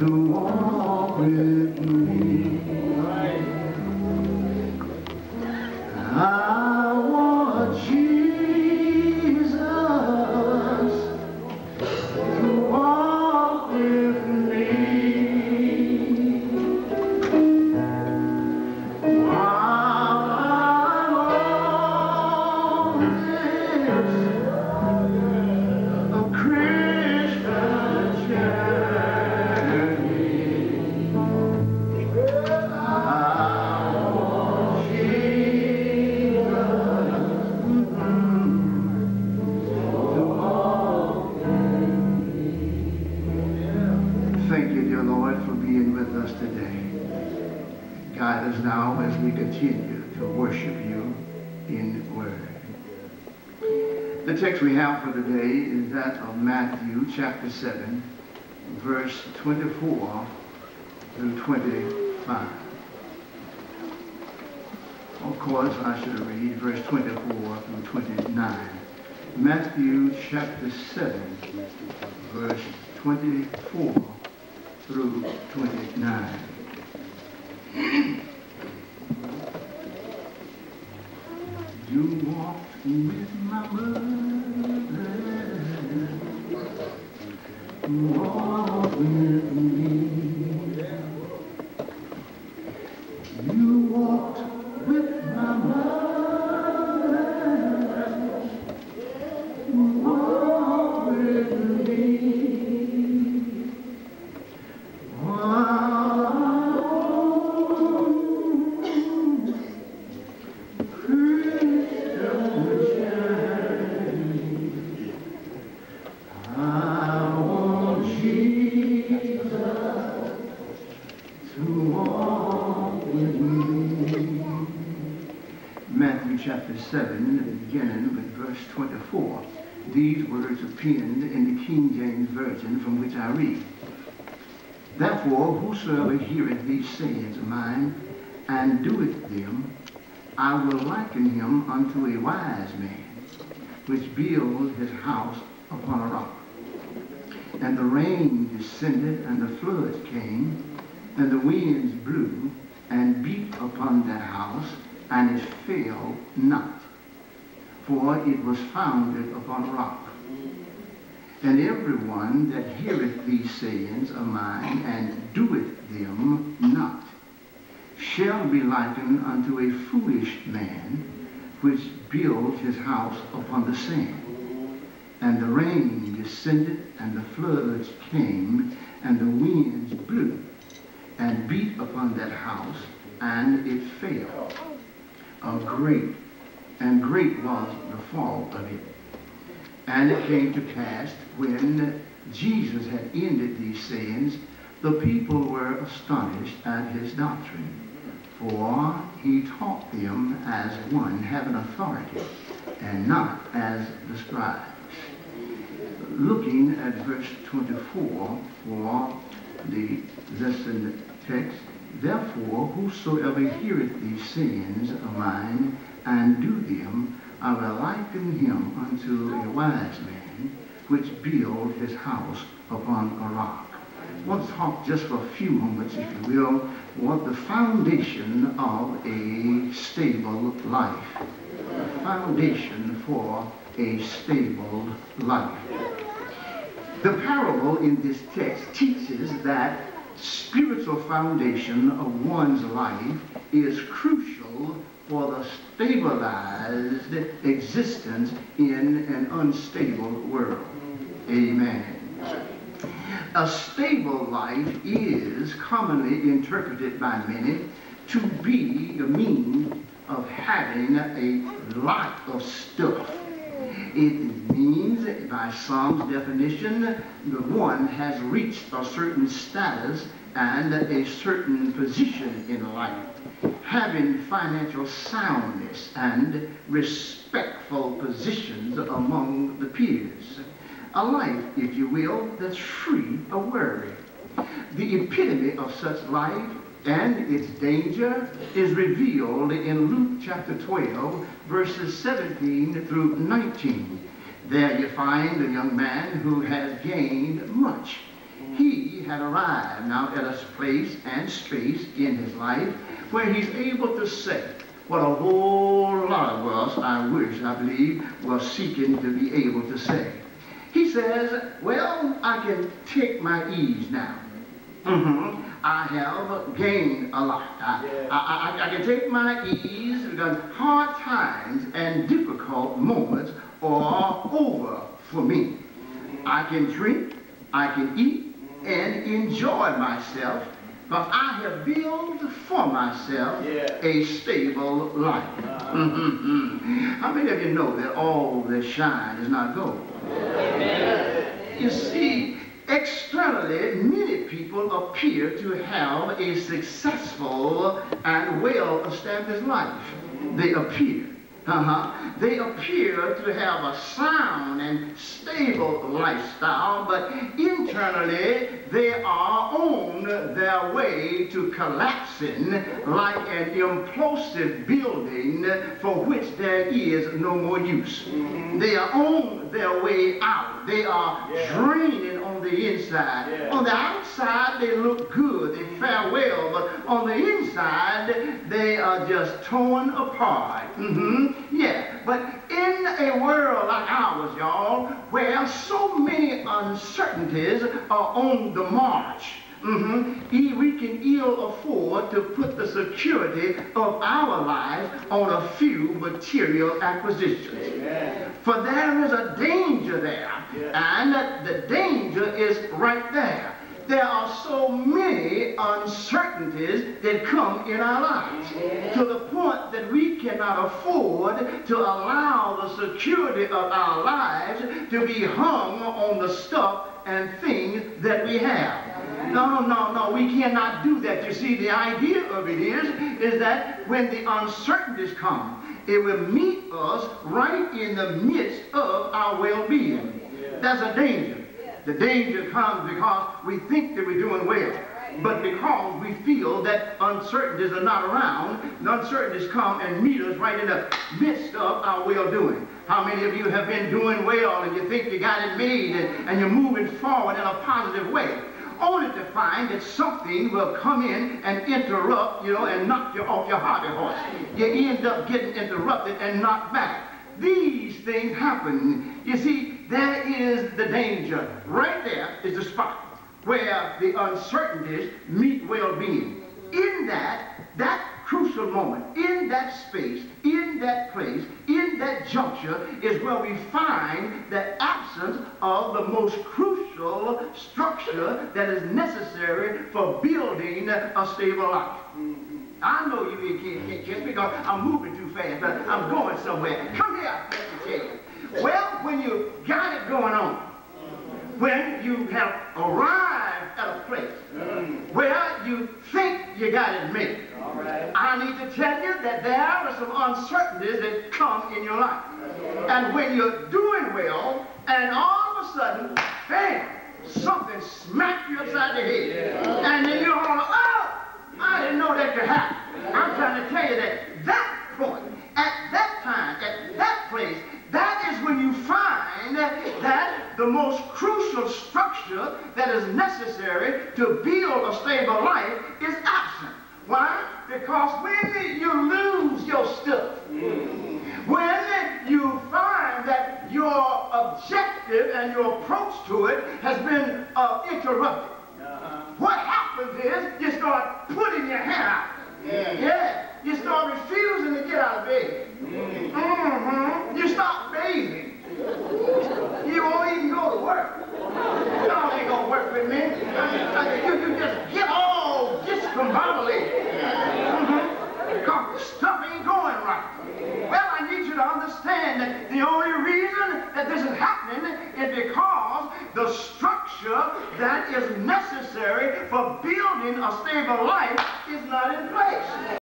to walk with me. I want Jesus to walk with me while I'm on this Christian journey. I want Jesus to walk with me. Thank you, dear Lord, for being with us today. Guide us now as we continue to worship you in word. The text we have for today is that of Matthew chapter 7, verse 24 through 25. Of course, I should read verse 24 through 29. Matthew chapter 7, verse 24 through 29. You walked with my mother, walk with me. You walked with my mother, walk with me. Matthew chapter 7, beginning with verse 24. These words are penned in the King James Version, from which I read. Therefore, whosoever heareth these sayings of mine, and doeth them, I will liken him unto a wise man, which built his house upon a rock. And the rain descended, and the floods came, and the winds blew, and beat upon that house, and it fell not, for it was founded upon a rock. And everyone that heareth these sayings of mine, and doeth them not, shall be likened unto a foolish man, which built his house upon the sand. And the rain descended, and the floods came, and the winds blew, and beat upon that house, and it fell. Great was the fall of it. And it came to pass, when Jesus had ended these sayings, the people were astonished at his doctrine, for he taught them as one having authority, and not as the scribes. Looking at verse 24 for the lesson text, therefore, whosoever heareth these sayings of mine, and do them, I will liken him unto a wise man, which built his house upon a rock. I want to talk just for a few moments, if you will, what the foundation of a stable life. The foundation for a stable life. The parable in this text teaches that spiritual foundation of one's life is crucial for the stabilized existence in an unstable world. Amen. A stable life is commonly interpreted by many to be a means of having a lot of stuff. It means, by some definition, that one has reached a certain status and a certain position in life, having financial soundness and respectful positions among the peers. A life, if you will, that's free of worry. The epitome of such life and its danger is revealed in Luke chapter 12, verses 17 through 19. There you find a young man who has gained much. He had arrived now at a place and space in his life where he's able to say what a whole lot of us, I believe, were seeking to be able to say. He says, well, I can take my ease now. I have gained a lot. I can take my ease because hard times and difficult moments are over for me. I can drink, I can eat, and enjoy myself, but I have built for myself a stable life. How many of you know that all that shine is not gold? You see, externally, many people appear to have a successful and well-established life. They appear. They appear to have a sound and stable lifestyle, but internally they are on their way to collapsing like an implosive building for which there is no more use. They are on their way out. They are draining on the inside. On the outside they look good, they fare well, but on the inside they are just torn apart. But in a world like ours, y'all, where so many uncertainties are on the march, we can ill afford to put the security of our lives on a few material acquisitions. For there is a danger there, and the danger is right there. There are so many uncertainties that come in our lives to the point that we cannot afford to allow the security of our lives to be hung on the stuff and things that we have. No, we cannot do that. You see, the idea of it is that when the uncertainties come, it will meet us right in the midst of our well-being. That's a danger. The danger comes because we think that we're doing well, but because we feel that uncertainties are not around, the uncertainties come and meet us right in the midst of our well-doing. How many of you have been doing well and you think you got it made and you're moving forward in a positive way, only to find that something will come in and interrupt, and knock you off your hobby horse. You end up getting interrupted and knocked back. These things happen. You see, there is the danger. Right there is the spot where the uncertainties meet well-being. In that crucial moment, in that space, in that place, in that juncture is where we find the absence of the most crucial structure that is necessary for building a stable life. I know you can't catch me because I'm moving too fast, but I'm going somewhere. Come here, let me tell you. Well, when you got it going on, when you have arrived at a place where you think you got it made, I need to tell you that there are some uncertainties that come in your life. And when you're doing well, and all of a sudden, bam, something smacks you upside the head. And then you're all, oh, I didn't know that could happen. I'm trying to tell you that point, at that time, at that place, that is when you find that the most crucial structure that is necessary to build a stable life is absent. Why? Because when you lose your stuff, when you find that your objective and your approach to it has been interrupted, what happens is you start putting your hair out. You start refusing to get out of bed. You stop bathing. You won't even go to work. Y'all ain't gonna work with me. You just get all discombobulated. Because stuff ain't going right. Well, I need you to understand that the only reason that this is happening is because the structure that is necessary for building a stable life is not in place.